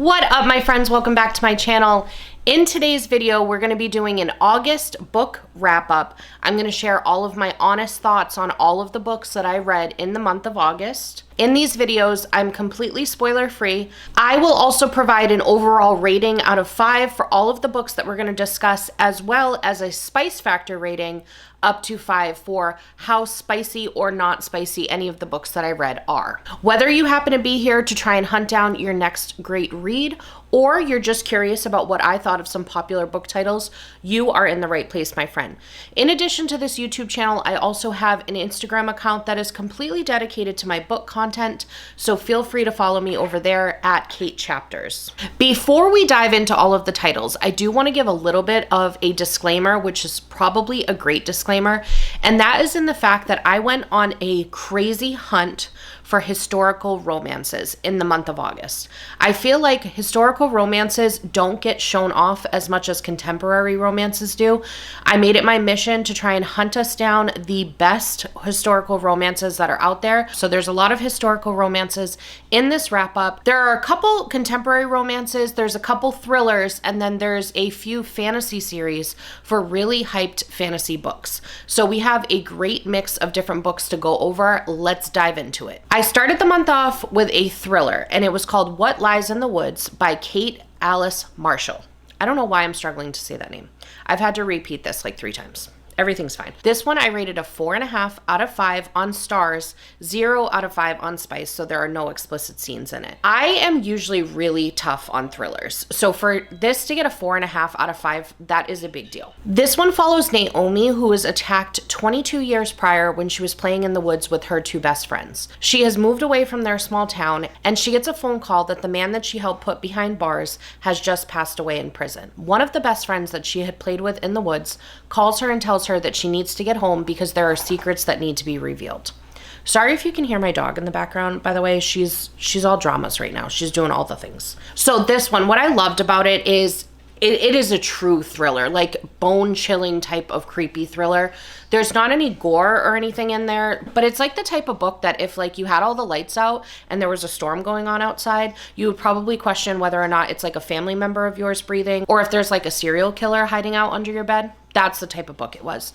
What up, my friends? Welcome back to my channel. In today's video, we're going to be doing an August book wrap-up. I'm going to share all of my honest thoughts on all of the books that I read in the month of August. In these videos, I'm completely spoiler-free. I will also provide an overall rating out of 5 for all of the books that we're going to discuss, as well as a spice factor rating up to 5 for how spicy or not spicy any of the books that I read are. Whether you happen to be here to try and hunt down your next great read, or you're just curious about what I thought of some popular book titles, you are in the right place, my friend. In addition to this YouTube channel, I also have an Instagram account that is completely dedicated to my book content, so feel free to follow me over there at Kate Chapters. Before we dive into all of the titles, I do want to give a little bit of a disclaimer, which is probably a great disclaimer, and that is in the fact that I went on a crazy hunt for historical romances in the month of August. I feel like historical romances don't get shown off as much as contemporary romances do. I made it my mission to try and hunt us down the best historical romances that are out there. So there's a lot of historical romances in this wrap up. There are a couple contemporary romances, there's a couple thrillers, and then there's a few fantasy series for really hyped fantasy books. So we have a great mix of different books to go over. Let's dive into it. I started the month off with a thriller, and it was called What Lies in the Woods by Kate Alice Marshall. I don't know why I'm struggling to say that name. I've had to repeat this like 3 times. Everything's fine. This one I rated a 4.5 out of 5 on Stars, 0 out of 5 on Spice, so there are no explicit scenes in it. I am usually really tough on thrillers, so for this to get a 4.5 out of 5, that is a big deal. This one follows Naomi, who was attacked 22 years prior when she was playing in the woods with her 2 best friends. She has moved away from their small town, and she gets a phone call that the man that she helped put behind bars has just passed away in prison. One of the best friends that she had played with in the woods calls her and tells her that she needs to get home because there are secrets that need to be revealed. Sorry if you can hear my dog in the background, by the way. She's all dramas right now. She's doing all the things. So this one, what I loved about it is it is a true thriller, like bone-chilling type of creepy thriller. There's not any gore or anything in there, but it's like the type of book that if like you had all the lights out and there was a storm going on outside, you would probably question whether or not it's like a family member of yours breathing, or if there's like a serial killer hiding out under your bed. That's the type of book it was.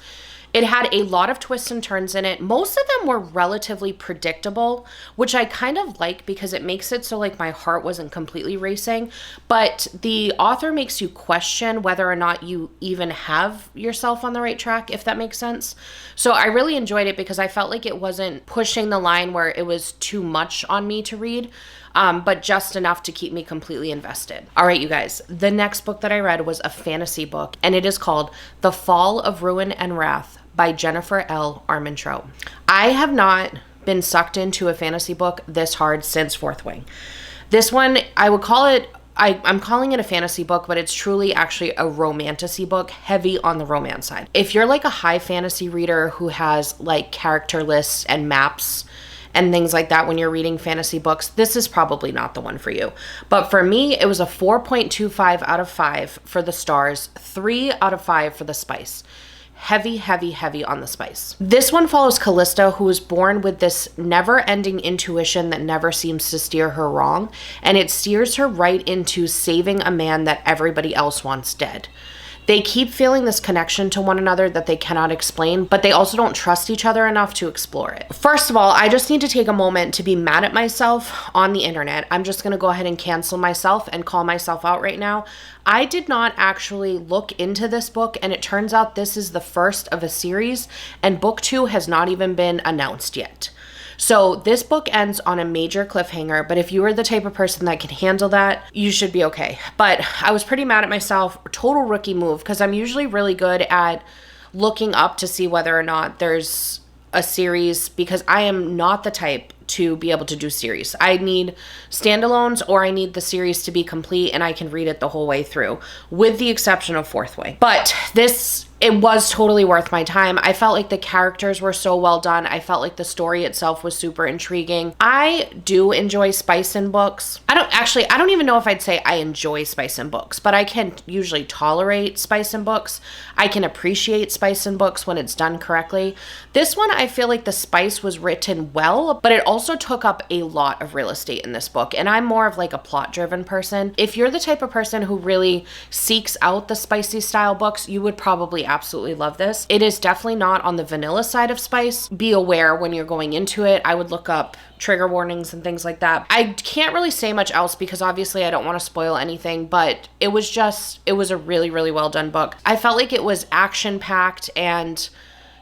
It had a lot of twists and turns in it. Most of them were relatively predictable, which I kind of like because it makes it so like my heart wasn't completely racing, but the author makes you question whether or not you even have yourself on the right track, if that makes sense. So I really enjoyed it because I felt like it wasn't pushing the line where it was too much on me to read. But just enough to keep me completely invested. All right, you guys, the next book that I read was a fantasy book, and it is called The Fall of Ruin and Wrath by Jennifer L. Armentrout. I have not been sucked into a fantasy book this hard since Fourth Wing. This one, I would call it, I'm calling it a fantasy book, but it's truly actually a romantasy book, heavy on the romance side. If you're like a high fantasy reader who has like character lists and maps and things like that when you're reading fantasy books, this is probably not the one for you. But for me, it was a 4.25 out of 5 for the Stars, 3 out of 5 for the Spice. Heavy, heavy, heavy on the spice. This one follows Callista, who is born with this never-ending intuition that never seems to steer her wrong, and it steers her right into saving a man that everybody else wants dead. They keep feeling this connection to one another that they cannot explain, but they also don't trust each other enough to explore it. First of all, I just need to take a moment to be mad at myself on the internet. I'm just gonna go ahead and cancel myself and call myself out right now. I did not actually look into this book, and it turns out this is the first of a series, and book 2 has not even been announced yet. So this book ends on a major cliffhanger, but if you are the type of person that can handle that, you should be okay. But I was pretty mad at myself, total rookie move, because I'm usually really good at looking up to see whether or not there's a series, because I am not the type to be able to do series. I need standalones, or I need the series to be complete and I can read it the whole way through, with the exception of Fourth Way. But this it was totally worth my time. I felt like the characters were so well done. I felt like the story itself was super intriguing. I do enjoy spice in books. I don't even know if I'd say I enjoy spice in books, but I can usually tolerate spice in books. I can appreciate spice in books when it's done correctly. This one, I feel like the spice was written well, but it also took up a lot of real estate in this book. And I'm more of like a plot-driven person. If you're the type of person who really seeks out the spicy style books, you would probably absolutely love this. It is definitely not on the vanilla side of spice. Be aware when you're going into it. I would look up trigger warnings and things like that. I can't really say much else because obviously I don't want to spoil anything, but it was a really, really well done book. I felt like it was action-packed and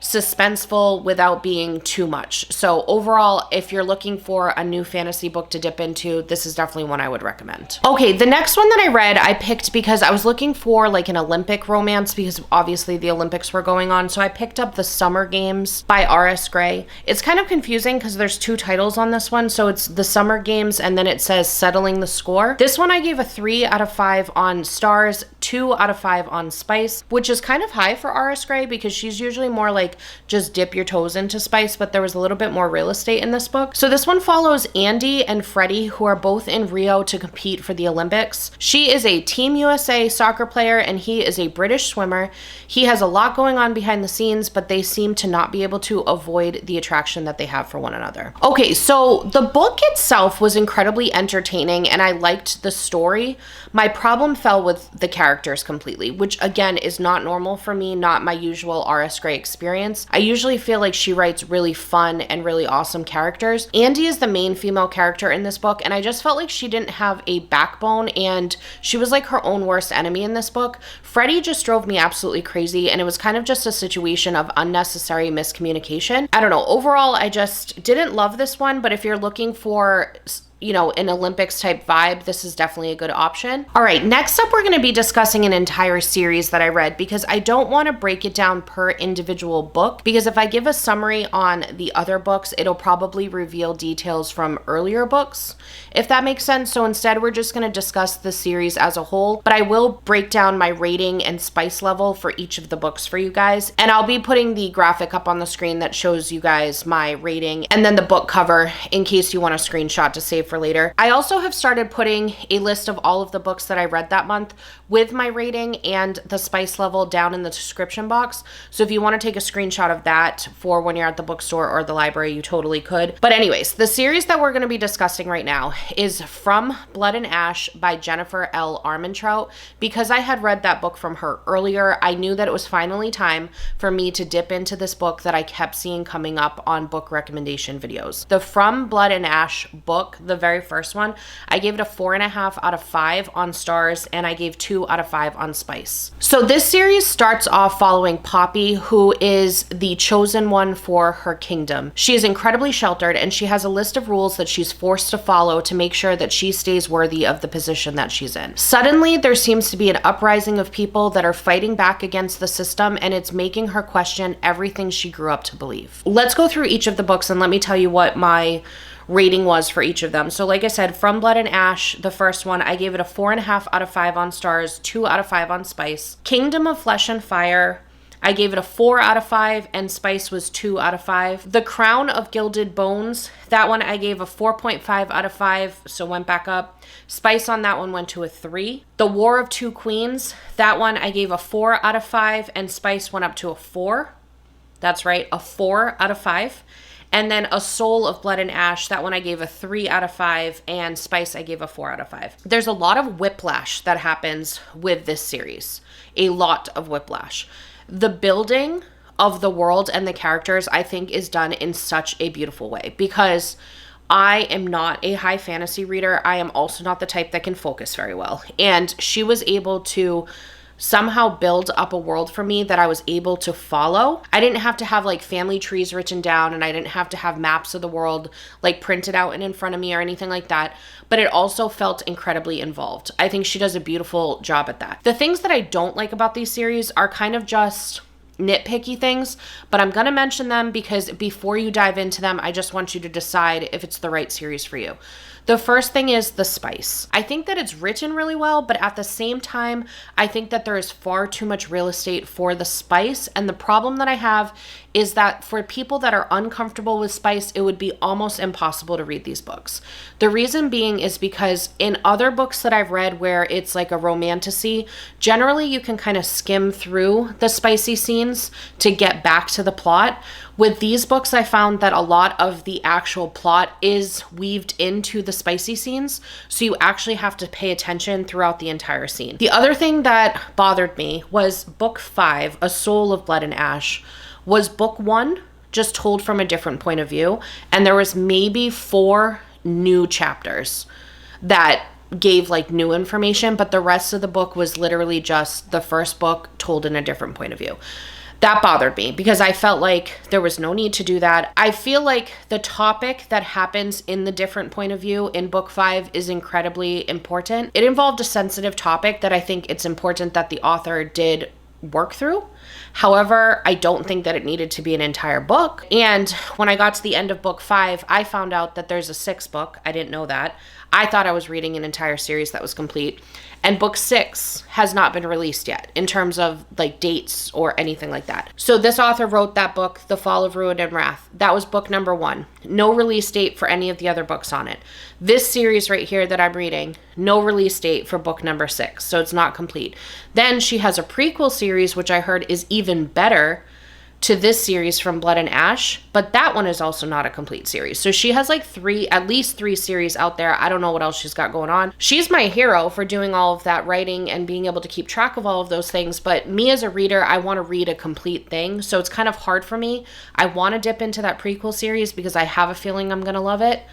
suspenseful without being too much. So overall, if you're looking for a new fantasy book to dip into, this is definitely one I would recommend. Okay, the next one that I read, I picked because I was looking for like an Olympic romance because obviously the Olympics were going on. So I picked up The Summer Games by R.S. Gray. It's kind of confusing because there's two titles on this one. So it's The Summer Games and then it says Settling the Score. This one I gave a 3 out of 5 on stars, 2 out of 5 on spice, which is kind of high for R.S. Gray because she's usually more like just dip your toes into spice, but there was a little bit more real estate in this book. So this one follows Andy and Freddie, who are both in Rio to compete for the Olympics. She is a Team USA soccer player and he is a British swimmer. He has a lot going on behind the scenes, but they seem to not be able to avoid the attraction that they have for one another. Okay, so the book itself was incredibly entertaining and I liked the story. My problem fell with the characters completely, which again is not normal for me, not my usual R.S. Gray experience. I usually feel like she writes really fun and really awesome characters. Andy is the main female character in this book, and I just felt like she didn't have a backbone, and she was like her own worst enemy in this book. Freddie just drove me absolutely crazy, and it was kind of just a situation of unnecessary miscommunication. I don't know. Overall, I just didn't love this one, but if you're looking for an Olympics type vibe, this is definitely a good option. All right, next up, we're going to be discussing an entire series that I read because I don't want to break it down per individual book because if I give a summary on the other books, it'll probably reveal details from earlier books, if that makes sense. So instead, we're just going to discuss the series as a whole, but I will break down my rating and spice level for each of the books for you guys. And I'll be putting the graphic up on the screen that shows you guys my rating and then the book cover in case you want a screenshot to save for later. I also have started putting a list of all of the books that I read that month with my rating and the spice level down in the description box. So if you want to take a screenshot of that for when you're at the bookstore or the library, you totally could. But anyways, the series that we're going to be discussing right now is From Blood and Ash by Jennifer L. Armentrout. Because I had read that book from her earlier, I knew that it was finally time for me to dip into this book that I kept seeing coming up on book recommendation videos. The From Blood and Ash book, the very first one, I gave it a 4.5 out of 5 on stars and I gave 2 out of 5 on spice. So this series starts off following Poppy, who is the chosen one for her kingdom. She is incredibly sheltered and she has a list of rules that she's forced to follow to make sure that she stays worthy of the position that she's in. Suddenly, there seems to be an uprising of people that are fighting back against the system and it's making her question everything she grew up to believe. Let's go through each of the books and let me tell you what my rating was for each of them. So like I said, From Blood and Ash, the first one, I gave it a 4.5 out of 5 on stars, 2 out of 5 on spice. Kingdom of Flesh and Fire, I gave it a 4 out of 5 and spice was 2 out of 5. The Crown of Gilded Bones, that one I gave a 4.5 out of 5, so went back up. Spice on that one went to a 3. The War of Two Queens, that one I gave a 4 out of 5 and spice went up to a 4. That's right, a 4 out of 5. And then A Soul of Blood and Ash, that one I gave a 3 out of 5, and spice I gave a 4 out of 5. There's a lot of whiplash that happens with this series. A lot of whiplash. The building of the world and the characters, I think, is done in such a beautiful way because I am not a high fantasy reader. I am also not the type that can focus very well. And she was able to somehow build up a world for me that I was able to follow. I didn't have to have like family trees written down and I didn't have to have maps of the world like printed out and in front of me or anything like that, but it also felt incredibly involved. I think she does a beautiful job at that. The things that I don't like about these series are kind of just nitpicky things, but I'm going to mention them because before you dive into them, I just want you to decide if it's the right series for you. The first thing is the spice. I think that it's written really well, but at the same time, I think that there is far too much real estate for the spice. And the problem that I have is that for people that are uncomfortable with spice, it would be almost impossible to read these books. The reason being is because in other books that I've read where it's like a romantasy, generally you can kind of skim through the spicy scenes to get back to the plot. With these books, I found that a lot of the actual plot is weaved into the spicy scenes, so you actually have to pay attention throughout the entire scene. The other thing that bothered me was book 5, A Soul of Blood and Ash, was book 1 just told from a different point of view, and there was maybe 4 new chapters that gave like new information, but the rest of the book was literally just the first book told in a different point of view. That bothered me because I felt like there was no need to do that. I feel like the topic that happens in the different point of view in book 5 is incredibly important. It involved a sensitive topic that I think it's important that the author did work through. However, I don't think that it needed to be an entire book. And when I got to the end of book 5, I found out that there's a 6th book. I didn't know that. I thought I was reading an entire series that was complete. And book 6 has not been released yet in terms of like dates or anything like that. So this author wrote that book, The Fall of Ruin and Wrath. That was book number 1. No release date for any of the other books on it. This series right here that I'm reading, no release date for book number 6. So it's not complete. Then she has a prequel series, which I heard is even better to this series from Blood and Ash, but that one is also not a complete series. So she has like at least three series out there. I don't know what else she's got going on. She's my hero for doing all of that writing and being able to keep track of all of those things. But me as a reader, I want to read a complete thing. So it's kind of hard for me. I want to dip into that prequel series because I have a feeling I'm going to love it.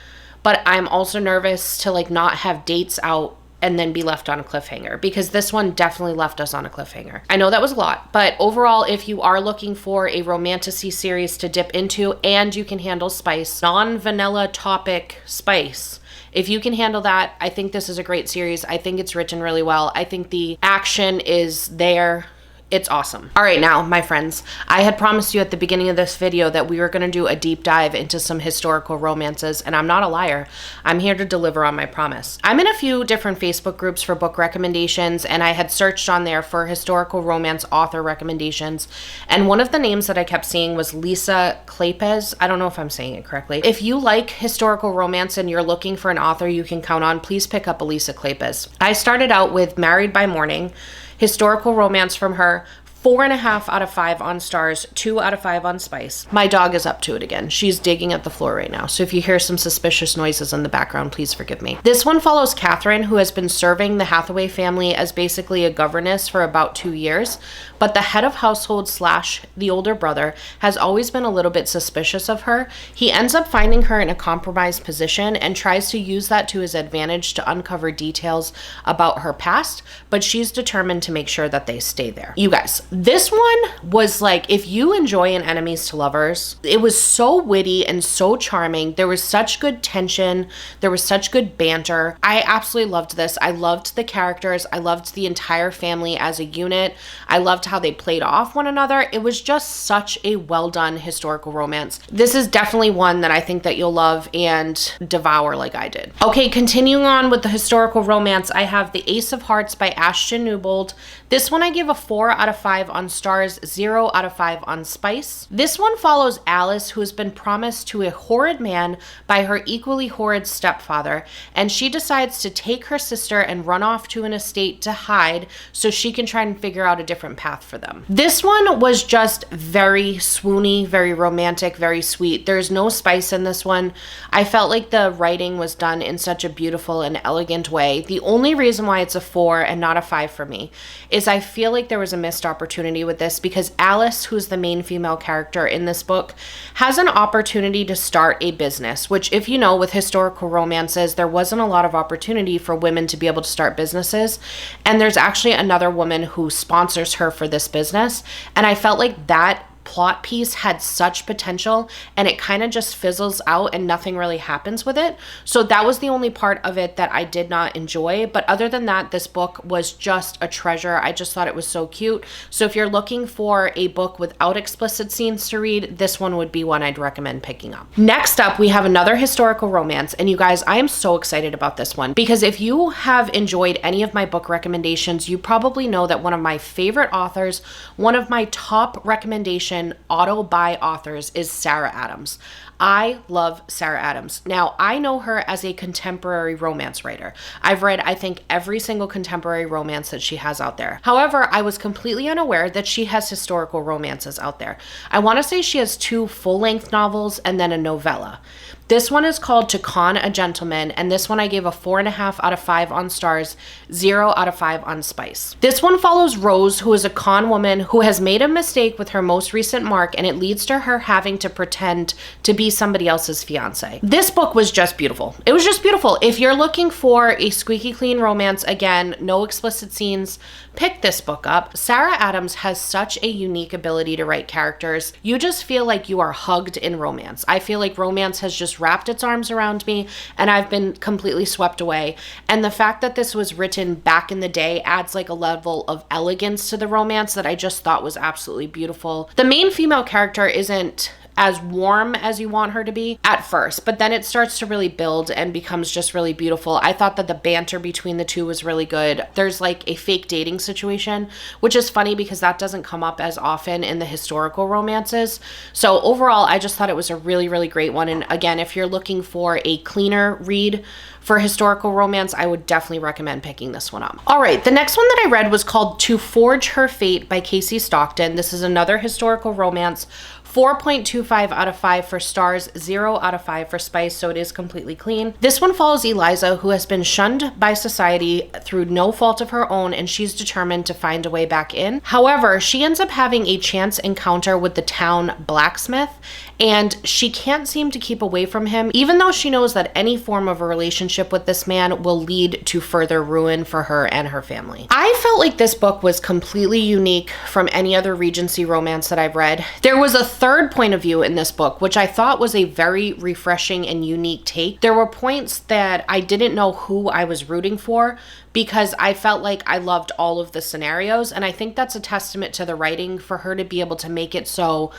But I'm also nervous to like not have dates out and then be left on a cliffhanger, because this one definitely left us on a cliffhanger. I know that was a lot, but overall, if you are looking for a romantasy series to dip into and you can handle spice, non-vanilla topic spice, if you can handle that, I think this is a great series. I think it's written really well. I think the action is there. It's awesome. All right, now, my friends, I had promised you at the beginning of this video that we were going to do a deep dive into some historical romances, and I'm not a liar. I'm here to deliver on my promise. I'm in a few different Facebook groups for book recommendations, and I had searched on there for historical romance author recommendations, and one of the names that I kept seeing was Lisa Kleypas. I don't know if I'm saying it correctly. If you like historical romance and you're looking for an author you can count on, please pick up Lisa Kleypas. I started out with Married by Morning, historical romance from her, 4.5 out of 5 on Stars, 2 out of 5 on Spice. My dog is up to it again. She's digging at the floor right now. So if you hear some suspicious noises in the background, please forgive me. This one follows Catherine, who has been serving the Hathaway family as basically a governess for about 2 years. But the head of household / the older brother has always been a little bit suspicious of her. He ends up finding her in a compromised position and tries to use that to his advantage to uncover details about her past, but she's determined to make sure that they stay there. You guys, this one was like, if you enjoy an Enemies to Lovers, it was so witty and so charming. There was such good tension. There was such good banter. I absolutely loved this. I loved the characters. I loved the entire family as a unit. I loved how they played off one another. It was just such a well done historical romance. This is definitely one that I think that you'll love and devour like I did. Okay, continuing on with the historical romance, I have The Ace of Hearts by Ashton Newbold. This one I give a 4 out of 5 on Stars, 0 out of 5 on Spice. This one follows Alice, who has been promised to a horrid man by her equally horrid stepfather, and she decides to take her sister and run off to an estate to hide so she can try and figure out a different path for them. This one was just very swoony, very romantic, very sweet. There's no spice in this one. I felt like the writing was done in such a beautiful and elegant way. The only reason why it's a 4 and not a 5 for me is I feel like there was a missed opportunity with this, because Alice, who's the main female character in this book, has an opportunity to start a business, which, if you know, with historical romances, there wasn't a lot of opportunity for women to be able to start businesses. And there's actually another woman who sponsors her for this business. And I felt like that plot piece had such potential, and it kind of just fizzles out and nothing really happens with it. So that was the only part of it that I did not enjoy. But other than that, this book was just a treasure. I just thought it was so cute. So if you're looking for a book without explicit scenes to read, this one would be one I'd recommend picking up. Next up, we have another historical romance. And you guys, I am so excited about this one because if you have enjoyed any of my book recommendations, you probably know that one of my favorite authors, one of my top recommendation auto-buy authors is Sarah Adams. I love Sarah Adams. Now, I know her as a contemporary romance writer. I've read, I think, every single contemporary romance that she has out there. However, I was completely unaware that she has historical romances out there. I want to say she has 2 full-length novels and then a novella. This one is called To Con a Gentleman, and this one I gave a 4.5 out of 5 on stars, 0 out of 5 on spice. This one follows Rose, who is a con woman who has made a mistake with her most recent mark, and it leads to her having to pretend to be somebody else's fiance. This book was just beautiful. It was just beautiful. If you're looking for a squeaky clean romance, again, no explicit scenes, pick this book up. Sarah Adams has such a unique ability to write characters. You just feel like you are hugged in romance. I feel like romance has just wrapped its arms around me and I've been completely swept away. And the fact that this was written back in the day adds like a level of elegance to the romance that I just thought was absolutely beautiful. The main female character isn't as warm as you want her to be at first, but then it starts to really build and becomes just really beautiful. I thought that the banter between the two was really good. There's like a fake dating situation, which is funny because that doesn't come up as often in the historical romances. So overall, I just thought it was a really, really great one. And again, if you're looking for a cleaner read for historical romance, I would definitely recommend picking this one up. All right, the next one that I read was called To Forge Her Fate by Casey Stockton. This is another historical romance. 4.25 out of 5 for stars, 0 out of 5 for spice, so it is completely clean. This one follows Eliza, who has been shunned by society through no fault of her own, and she's determined to find a way back in. However, she ends up having a chance encounter with the town blacksmith, and she can't seem to keep away from him, even though she knows that any form of a relationship with this man will lead to further ruin for her and her family. I felt like this book was completely unique from any other Regency romance that I've read. There was a third point of view in this book, which I thought was a very refreshing and unique take. There were points that I didn't know who I was rooting for because I felt like I loved all of the scenarios, and I think that's a testament to the writing for her to be able to make it so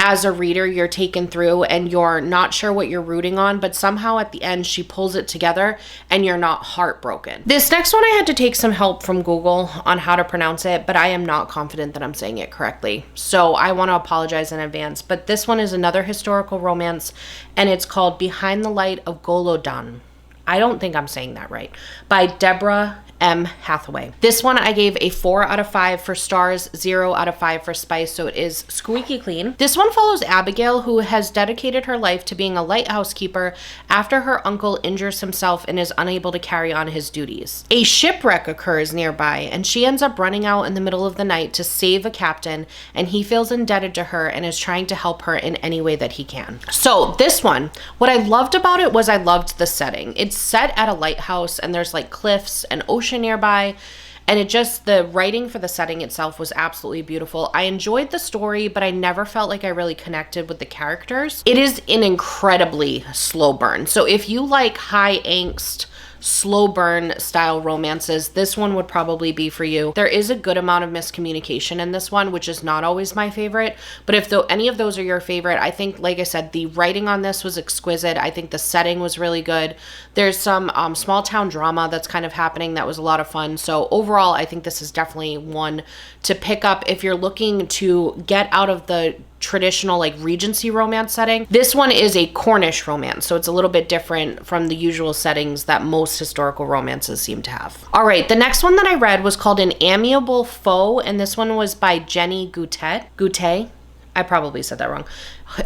as a reader, you're taken through and you're not sure what you're rooting on, but somehow at the end, she pulls it together and you're not heartbroken. This next one, I had to take some help from Google on how to pronounce it, but I am not confident that I'm saying it correctly. So I want to apologize in advance, but this one is another historical romance and it's called Behind the Light of Golodan. I don't think I'm saying that right, by Deborah M. Hathaway. This one I gave a 4 out of 5 for stars, 0 out of 5 for spice, so it is squeaky clean. This one follows Abigail, who has dedicated her life to being a lighthouse keeper after her uncle injures himself and is unable to carry on his duties. A shipwreck occurs nearby, and she ends up running out in the middle of the night to save a captain, and he feels indebted to her and is trying to help her in any way that he can. So this one, what I loved about it was I loved the setting. It's set at a lighthouse, and there's like cliffs and ocean nearby, and the writing for the setting itself was absolutely beautiful. I enjoyed the story, but I never felt like I really connected with the characters. It is an incredibly slow burn, so if you like high angst, slow burn style romances, this one would probably be for you. There is a good amount of miscommunication in this one, which is not always my favorite, but if any of those are your favorite, I think, like I said, the writing on this was exquisite. I think the setting was really good. There's some small town drama that's kind of happening that was a lot of fun. So overall, I think this is definitely one to pick up if you're looking to get out of the traditional like Regency romance setting. This one is a Cornish romance, so it's a little bit different from the usual settings that most historical romances seem to have. All right, the next one that I read was called An Amiable Foe, and this one was by Jenny Goutet. I probably said that wrong.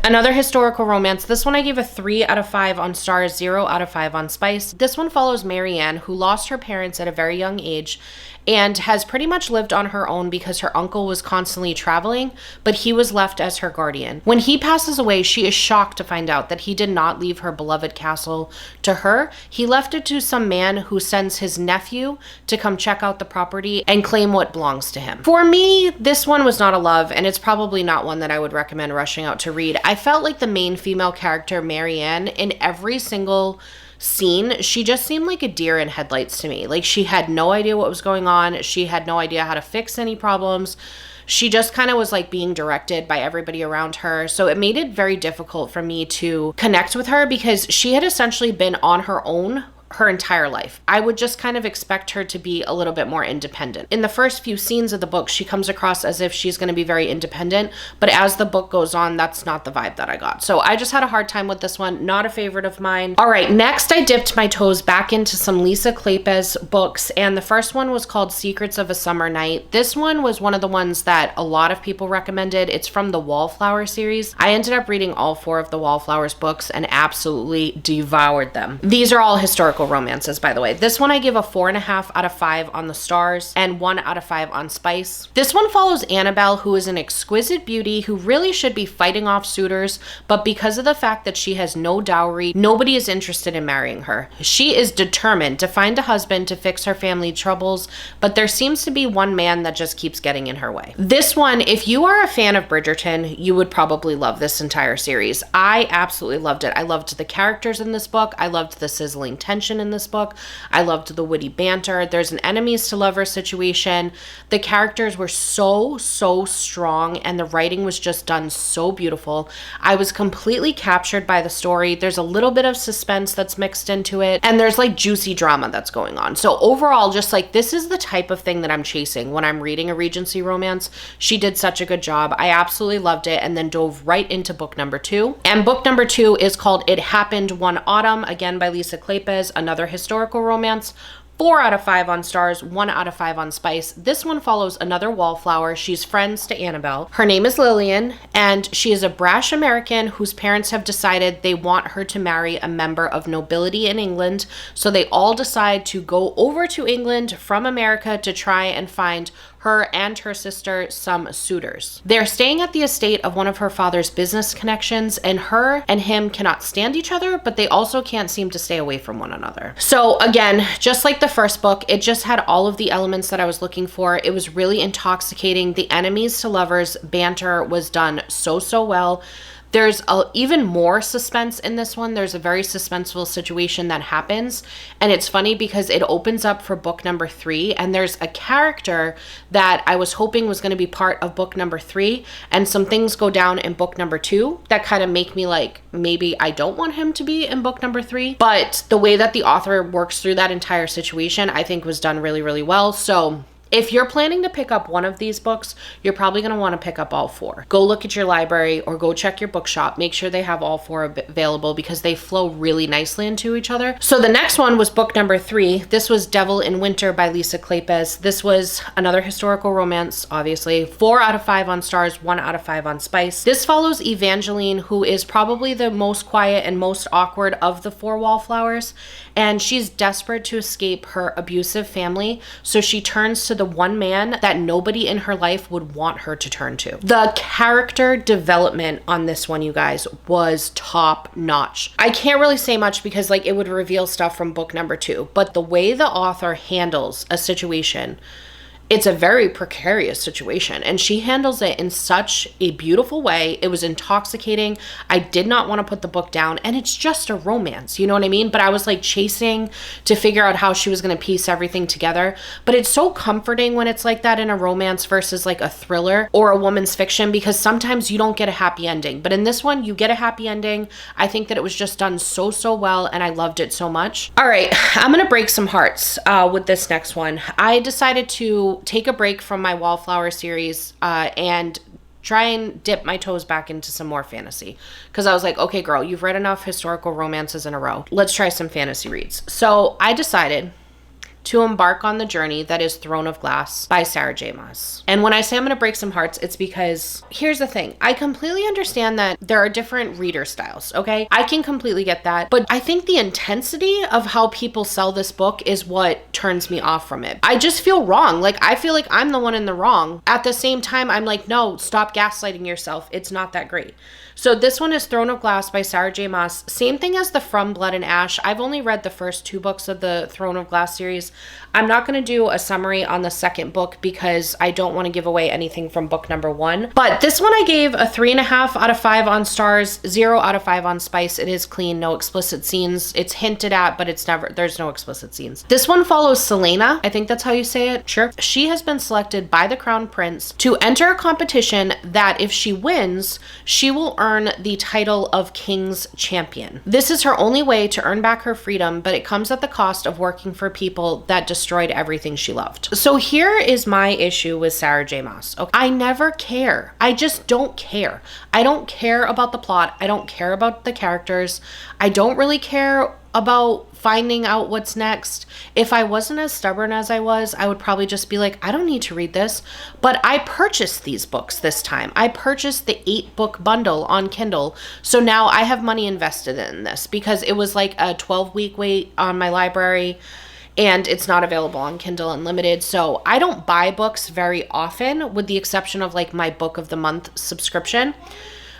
Another historical romance. This one I gave a 3 out of 5 on stars, 0 out of 5 on spice. This one follows Marianne, who lost her parents at a very young age and has pretty much lived on her own because her uncle was constantly traveling, but he was left as her guardian. When he passes away, she is shocked to find out that he did not leave her beloved castle to her. He left it to some man who sends his nephew to come check out the property and claim what belongs to him. For me, this one was not a love, and it's probably not one that I would recommend rushing out to read. I felt like the main female character, Marianne, in every single scene, she just seemed like a deer in headlights to me. Like, she had no idea what was going on. She had no idea how to fix any problems. She just kind of was like being directed by everybody around her. So it made it very difficult for me to connect with her because she had essentially been on her own her entire life. I would just kind of expect her to be a little bit more independent. In the first few scenes of the book, she comes across as if she's going to be very independent, but as the book goes on, that's not the vibe that I got. So I just had a hard time with this one. Not a favorite of mine. All right, next I dipped my toes back into some Lisa Kleypas books, and the first one was called Secrets of a Summer Night. This one was one of the ones that a lot of people recommended. It's from the Wallflower series. I ended up reading all 4 of the Wallflowers books and absolutely devoured them. These are all historical romances, by the way. This one I give a 4.5 out of 5 on the stars and 1 out of 5 on spice. This one follows Annabelle, who is an exquisite beauty who really should be fighting off suitors, but because of the fact that she has no dowry, nobody is interested in marrying her. She is determined to find a husband to fix her family troubles, but there seems to be one man that just keeps getting in her way. This one, if you are a fan of Bridgerton, you would probably love this entire series. I absolutely loved it. I loved the characters in this book. I loved the sizzling tension in this book. I loved the witty banter. There's an enemies to lovers situation. The characters were so strong, and the writing was just done so beautiful. I was completely captured by the story. There's a little bit of suspense that's mixed into it, and there's like juicy drama that's going on. So overall, just like, this is the type of thing that I'm chasing when I'm reading a Regency romance. She did such a good job. I absolutely loved it, and then dove right into book number 2. And book number 2 is called It Happened One Autumn, again by Lisa Kleypas, another historical romance. 4 out of 5 on stars, 1 out of 5 on spice. This one follows another wallflower. She's friends to Annabelle. Her name is Lillian, and she is a brash American whose parents have decided they want her to marry a member of nobility in England. So they all decide to go over to England from America to try and find her and her sister some suitors. They're staying at the estate of one of her father's business connections, and her and him cannot stand each other, but they also can't seem to stay away from one another. So again, just like the first book, it just had all of the elements that I was looking for. It was really intoxicating. The enemies to lovers banter was done so well. There's even more suspense in this one. There's a very suspenseful situation that happens. And it's funny because it opens up for book number 3. And there's a character that I was hoping was going to be part of book number 3. And some things go down in book number 2 that kind of make me like, maybe I don't want him to be in book number 3. But the way that the author works through that entire situation, I think was done really well. So if you're planning to pick up one of these books, you're probably going to want to pick up all 4. Go look at your library or go check your bookshop. Make sure they have all 4 available because they flow really nicely into each other. So the next one was book number 3. This was Devil in Winter by Lisa Kleypas. This was another historical romance, obviously. 4 out of 5 on stars, 1 out of 5 on spice. This follows Evangeline, who is probably the most quiet and most awkward of the 4 wallflowers. And she's desperate to escape her abusive family. So she turns to the one man that nobody in her life would want her to turn to. The character development on this one, you guys, was top notch. I can't really say much because like it would reveal stuff from book number 2, but the way the author handles a situation, it's a very precarious situation, and she handles it in such a beautiful way. It was intoxicating. I did not want to put the book down, and it's just a romance, you know what I mean? But I was like chasing to figure out how she was going to piece everything together. But it's so comforting when it's like that in a romance versus like a thriller or a woman's fiction, because sometimes you don't get a happy ending. But in this one, you get a happy ending. I think that it was just done so well, and I loved it so much. All right, I'm going to break some hearts with this next one. I decided to take a break from my Wallflower series and try and dip my toes back into some more fantasy, because I was like, okay girl, you've read enough historical romances in a row, let's try some fantasy reads. So I decided to embark on the journey that is Throne of Glass by Sarah J. Maas. And when I say I'm going to break some hearts, it's because here's the thing. I completely understand that there are different reader styles, okay? I can completely get that. But I think the intensity of how people sell this book is what turns me off from it. I just feel wrong. Like, I feel like I'm the one in the wrong. At the same time, I'm like, no, stop gaslighting yourself. It's not that great. So this one is Throne of Glass by Sarah J. Maas. Same thing as the From Blood and Ash. I've only read the first 2 books of the Throne of Glass series. I'm not going to do a summary on the second book because I don't want to give away anything from book number 1. But this one I gave a 3.5 out of 5 on Stars, 0 out of 5 on Spice. It is clean, no explicit scenes. It's hinted at, but there's no explicit scenes. This one follows Selena. I think that's how you say it. Sure. She has been selected by the Crown Prince to enter a competition that if she wins, she will earn the title of King's Champion. This is her only way to earn back her freedom, but it comes at the cost of working for people that destroyed everything she loved. So here is my issue with Sarah J. Maas. Okay? I never care. I just don't care. I don't care about the plot. I don't care about the characters. I don't really care about finding out what's next. If I wasn't as stubborn as I was, I would probably just be like, I don't need to read this. But I purchased these books this time. I purchased the 8-book bundle on Kindle. So now I have money invested in this because it was like a 12-week wait on my library and it's not available on Kindle Unlimited. So I don't buy books very often with the exception of like my book of the month subscription.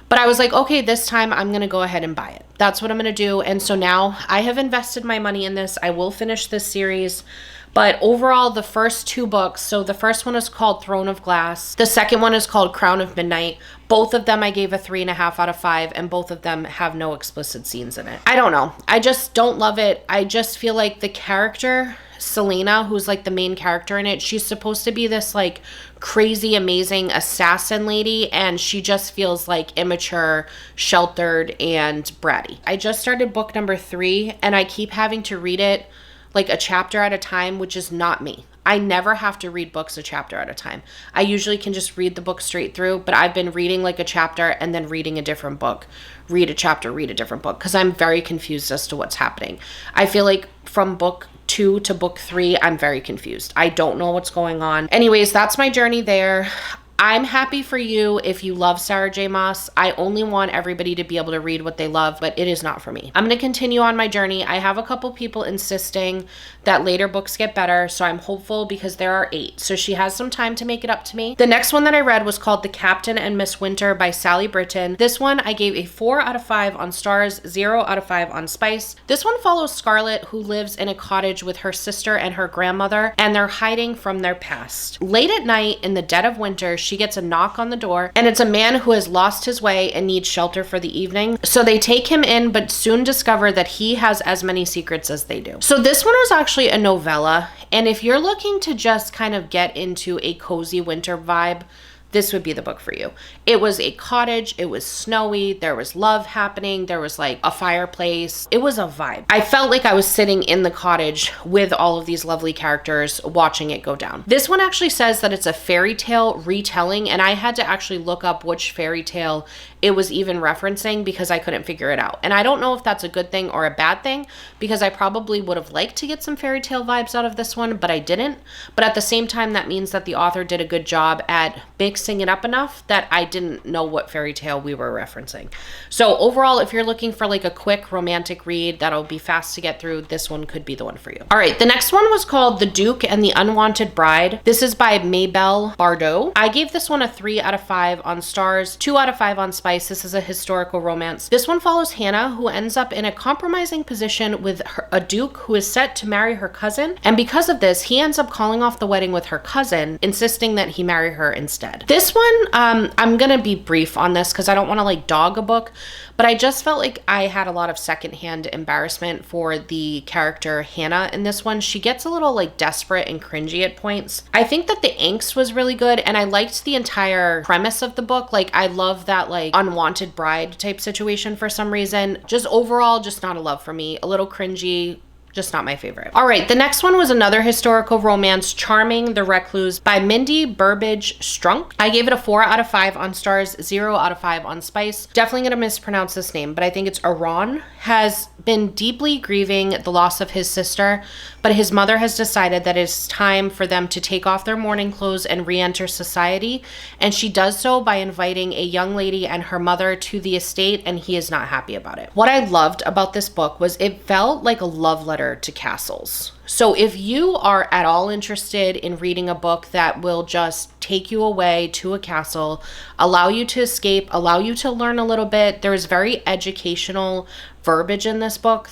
But I was like, okay, this time I'm going to go ahead and buy it. That's what I'm going to do. And so now I have invested my money in this. I will finish this series. But overall, the first 2 books, so the first one is called Throne of Glass. The second one is called Crown of Midnight. Both of them I gave a 3.5 out of 5, and both of them have no explicit scenes in it. I don't know. I just don't love it. I just feel like the character, Selena, who's like the main character in it, she's supposed to be this like crazy, amazing assassin lady, and she just feels like immature, sheltered, and bratty. I just started book number 3, and I keep having to read it like a chapter at a time, which is not me. I never have to read books a chapter at a time. I usually can just read the book straight through, but I've been reading like a chapter and then reading a different book, read a chapter, read a different book, because I'm very confused as to what's happening. I feel like from book 2 to book 3, I'm very confused. I don't know what's going on. Anyways, that's my journey there. I'm happy for you if you love Sarah J. Maas. I only want everybody to be able to read what they love, but it is not for me. I'm going to continue on my journey. I have a couple people insisting that later books get better, so I'm hopeful because there are 8. So she has some time to make it up to me. The next one that I read was called The Captain and Miss Winter by Sally Britton. This one I gave a 4 out of 5 on Stars, 0 out of 5 on Spice. This one follows Scarlett, who lives in a cottage with her sister and her grandmother, and they're hiding from their past. Late at night, in the dead of winter, she gets a knock on the door, and it's a man who has lost his way and needs shelter for the evening. So they take him in, but soon discover that he has as many secrets as they do. So this one was actually a novella, and if you're looking to just kind of get into a cozy winter vibe, this would be the book for you. It was a cottage, it was snowy, there was love happening, there was like a fireplace. It was a vibe. I felt like I was sitting in the cottage with all of these lovely characters watching it go down. This one actually says that it's a fairy tale retelling, and I had to actually look up which fairy tale it was even referencing because I couldn't figure it out. And I don't know if that's a good thing or a bad thing, because I probably would have liked to get some fairy tale vibes out of this one, but I didn't. But at the same time, that means that the author did a good job at mixing it up enough that I didn't know what fairy tale we were referencing. So overall, if you're looking for like a quick romantic read that'll be fast to get through, this one could be the one for you. All right, the next one was called The Duke and the Unwanted Bride. This is by Maybelle Bardot. I gave this one a 3 out of 5 on Stars, 2 out of 5 on Spice. This is a historical romance. This one follows Hannah, who ends up in a compromising position with a duke who is set to marry her cousin. And because of this, he ends up calling off the wedding with her cousin, insisting that he marry her instead. This one, I'm gonna be brief on this because I don't want to like dog a book, but I just felt like I had a lot of secondhand embarrassment for the character Hannah in this one. She gets a little like desperate and cringy at points. I think that the angst was really good, and I liked the entire premise of the book. Like, I love that like unwanted bride type situation for some reason. Just overall, just not a love for me. A little cringy. Just not my favorite. All right, the next one was another historical romance, Charming the Recluse by Mindy Burbage Strunk. I gave it a 4 out of 5 on Stars, 0 out of 5 on Spice. Definitely gonna mispronounce this name, but I think it's Aron has been deeply grieving the loss of his sister, but his mother has decided that it's time for them to take off their mourning clothes and re-enter society, and she does so by inviting a young lady and her mother to the estate, and he is not happy about it. What I loved about this book was it felt like a love letter to castles. So if you are at all interested in reading a book that will just take you away to a castle, allow you to escape, allow you to learn a little bit, there is very educational verbiage in this book.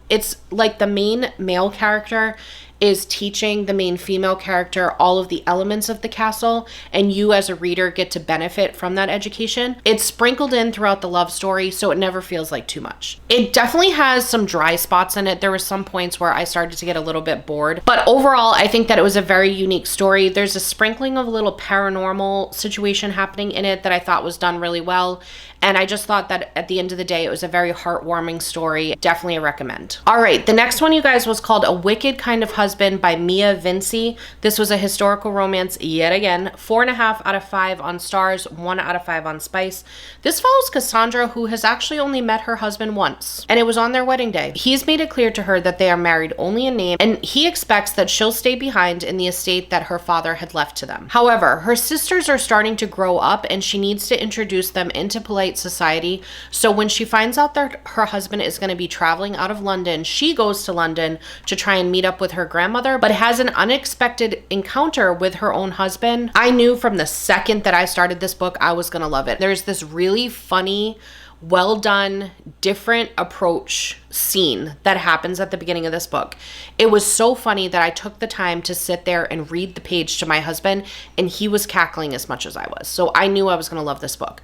It's like the main male character is teaching the main female character all of the elements of the castle, and you as a reader get to benefit from that education. It's sprinkled in throughout the love story, so it never feels like too much. It definitely has some dry spots in it. There were some points where I started to get a little bit bored, but overall, I think that it was a very unique story. There's a sprinkling of a little paranormal situation happening in it that I thought was done really well. And I just thought that at the end of the day, it was a very heartwarming story. Definitely a recommend. All right, the next one, you guys, was called A Wicked Kind of Husband by Mia Vinci. This was a historical romance yet again. 4.5 out of 5 on Stars, 1 out of 5 on Spice. This follows Cassandra, who has actually only met her husband once, and it was on their wedding day. He's made it clear to her that they are married only in name, and he expects that she'll stay behind in the estate that her father had left to them. However, her sisters are starting to grow up, and she needs to introduce them into polite society. So when she finds out that her husband is going to be traveling out of London, she goes to London to try and meet up with her grandmother, but has an unexpected encounter with her own husband. I knew from the second that I started this book, I was going to love it. There's this really funny, well done, different approach scene that happens at the beginning of this book. It was so funny that I took the time to sit there and read the page to my husband, and he was cackling as much as I was. So I knew I was going to love this book.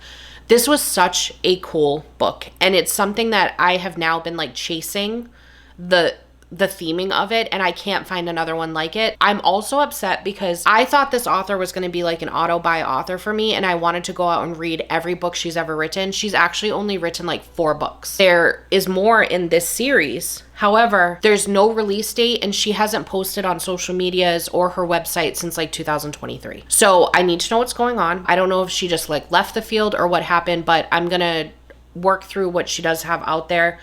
This was such a cool book, and it's something that I have now been like chasing the theming of it, and I can't find another one like it. I'm also upset because I thought this author was going to be like an auto-buy author for me, and I wanted to go out and read every book she's ever written. She's actually only written like 4 books. There is more in this series. However, there's no release date, and she hasn't posted on social medias or her website since like 2023. So I need to know what's going on. I don't know if she just like left the field or what happened, but I'm gonna work through what she does have out there.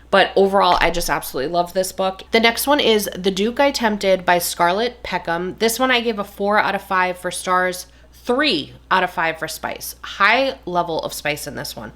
But overall, I just absolutely love this book. The next one is The Duke I Tempted by Scarlett Peckham. This one I gave a 4 out of 5 for Stars, 3 out of 5 for Spice. High level of spice in this one.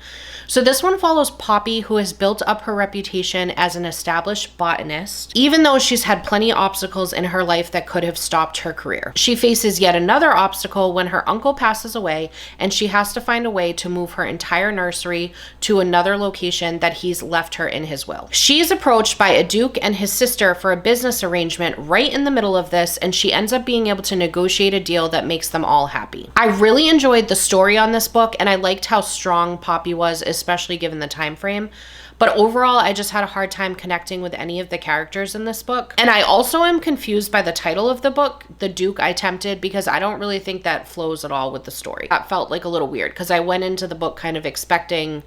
So this one follows Poppy, who has built up her reputation as an established botanist, even though she's had plenty of obstacles in her life that could have stopped her career. She faces yet another obstacle when her uncle passes away, and she has to find a way to move her entire nursery to another location that he's left her in his will. She is approached by a duke and his sister for a business arrangement right in the middle of this, and she ends up being able to negotiate a deal that makes them all happy. I really enjoyed the story on this book, and I liked how strong Poppy was, especially given the time frame. But overall, I just had a hard time connecting with any of the characters in this book. And I also am confused by the title of the book, The Duke I Tempted, because I don't really think that flows at all with the story. That felt like a little weird because I went into the book kind of expecting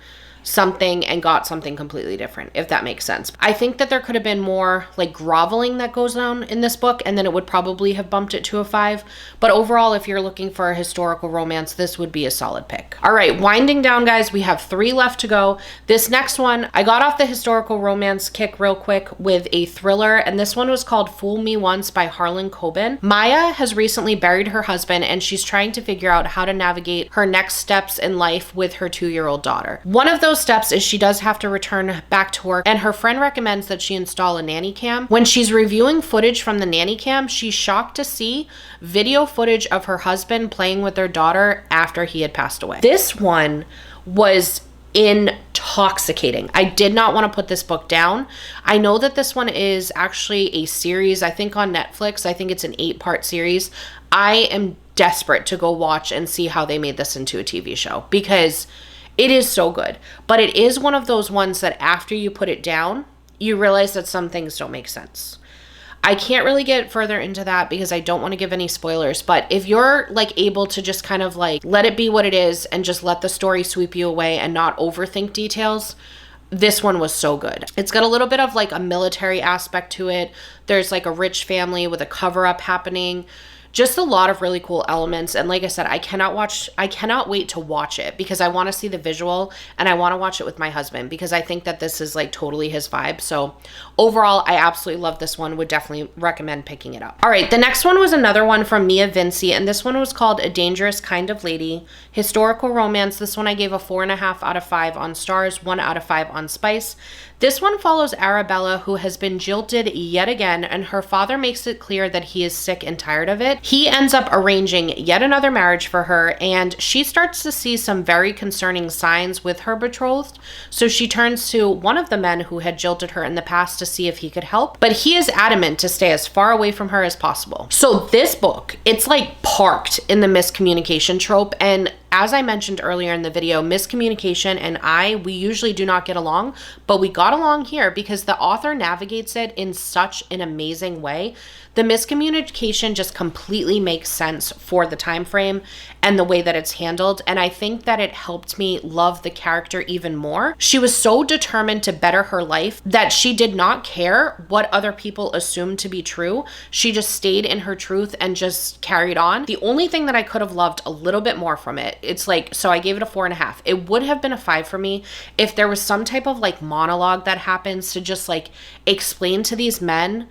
something and got something completely different, if that makes sense. I think that there could have been more like groveling that goes on in this book, and then it would probably have bumped it to a 5. But overall, if you're looking for a historical romance, this would be a solid pick. All right, winding down, guys, we have 3 left to go. This next one, I got off the historical romance kick real quick with a thriller, and this one was called Fool Me Once by Harlan Coben. Maya has recently buried her husband, and she's trying to figure out how to navigate her next steps in life with her 2-year-old daughter. One of those steps is she does have to return back to work, and her friend recommends that she install a nanny cam. When she's reviewing footage from the nanny cam, she's shocked to see video footage of her husband playing with their daughter after he had passed away. This one was intoxicating. I did not want to put this book down. I know that this one is actually a series, I think on Netflix. I think it's an 8-part series. I am desperate to go watch and see how they made this into a TV show because it is so good. But it is one of those ones that after you put it down, you realize that some things don't make sense. I can't really get further into that because I don't want to give any spoilers, but if you're like able to just kind of like let it be what it is and just let the story sweep you away and not overthink details, this one was so good. It's got a little bit of like a military aspect to it. There's like a rich family with a cover-up happening. Just a lot of really cool elements. And like I said, I cannot wait to watch it because I want to see the visual and I want to watch it with my husband because I think that this is like totally his vibe. So overall, I absolutely love this one. Would definitely recommend picking it up. All right, the next one was another one from Mia Vinci, and this one was called A Dangerous Kind of Lady, historical romance. This one I gave a 4.5 out of 5 on Stars, 1 out of 5 on Spice. This one follows Arabella, who has been jilted yet again, and her father makes it clear that he is sick and tired of it. He ends up arranging yet another marriage for her, and she starts to see some very concerning signs with her betrothed. So she turns to one of the men who had jilted her in the past to see if he could help, but he is adamant to stay as far away from her as possible. So this book, it's like parked in the miscommunication trope, and as I mentioned earlier in the video, miscommunication and we usually do not get along, but we got along here because the author navigates it in such an amazing way. The miscommunication just completely makes sense for the time frame and the way that it's handled, and I think that it helped me love the character even more. She was so determined to better her life that she did not care what other people assumed to be true. She just stayed in her truth and just carried on. The only thing that I could have loved a little bit more from it, it's like, so I gave it a 4.5. It would have been a 5 for me if there was some type of like monologue that happens to just like explain to these men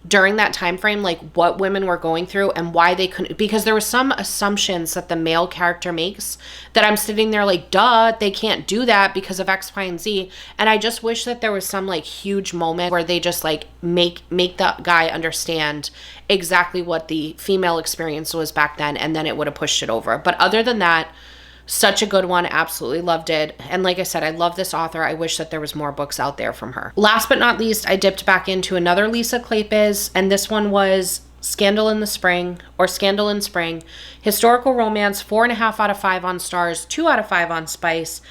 during that time frame like what women were going through and why they couldn't, because there were some assumptions that the male character makes that I'm sitting there like, duh, they can't do that because of X, Y, and Z. And I just wish that there was some like huge moment where they just like make the guy understand exactly what the female experience was back then, and then it would have pushed it over. But other than that, such a good one. Absolutely loved it. And like I said, I love this author. I wish that there was more books out there from her. Last but not least, I dipped back into another Lisa Kleypas, and this one was Scandal in Spring, historical romance, 4.5 out of 5 on Stars, 2 out of 5 on Spice.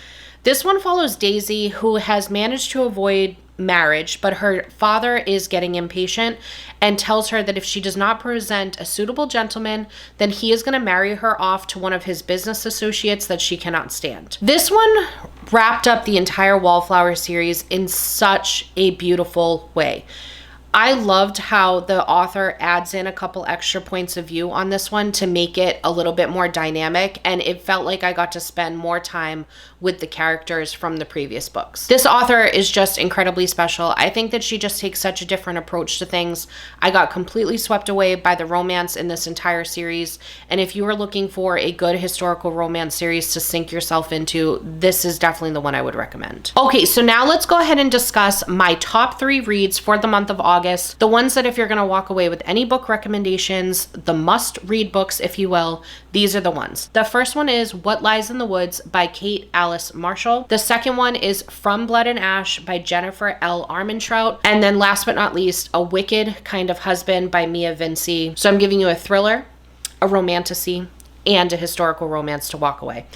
This one follows Daisy, who has managed to avoid marriage, but her father is getting impatient and tells her that if she does not present a suitable gentleman, then he is going to marry her off to one of his business associates that she cannot stand. This one wrapped up the entire Wallflower series in such a beautiful way. I loved how the author adds in a couple extra points of view on this one to make it a little bit more dynamic, and it felt like I got to spend more time with the characters from the previous books. This author is just incredibly special. I think that she just takes such a different approach to things. I got completely swept away by the romance in this entire series, and if you are looking for a good historical romance series to sink yourself into, this is definitely the one I would recommend. Okay, so now let's go ahead and discuss my top 3 reads for the month of August. The ones that if you're going to walk away with any book recommendations, the must-read books, if you will, these are the ones. The first one is What Lies in the Woods by Kate Alice Marshall. The second one is From Blood and Ash by Jennifer L. Armentrout. And then last but not least, A Wicked Kind of Husband by Mia Vinci. So I'm giving you a thriller, a romantasy, and a historical romance to walk away.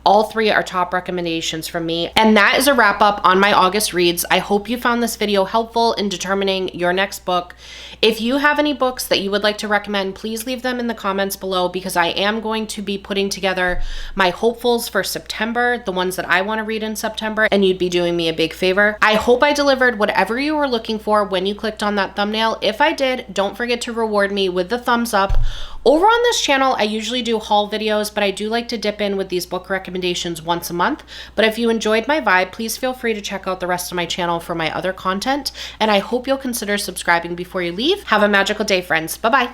All 3 are top recommendations from me. And that is a wrap up on my August reads. I hope you found this video helpful in determining your next book. If you have any books that you would like to recommend, please leave them in the comments below, because I am going to be putting together my hopefuls for September, the ones that I want to read in September, and you'd be doing me a big favor. I hope I delivered whatever you were looking for when you clicked on that thumbnail. If I did, don't forget to reward me with the thumbs up. Over on this channel, I usually do haul videos, but I do like to dip in with these book recommendations once a month. But if you enjoyed my vibe, please feel free to check out the rest of my channel for my other content. And I hope you'll consider subscribing before you leave. Have a magical day, friends. Bye-bye.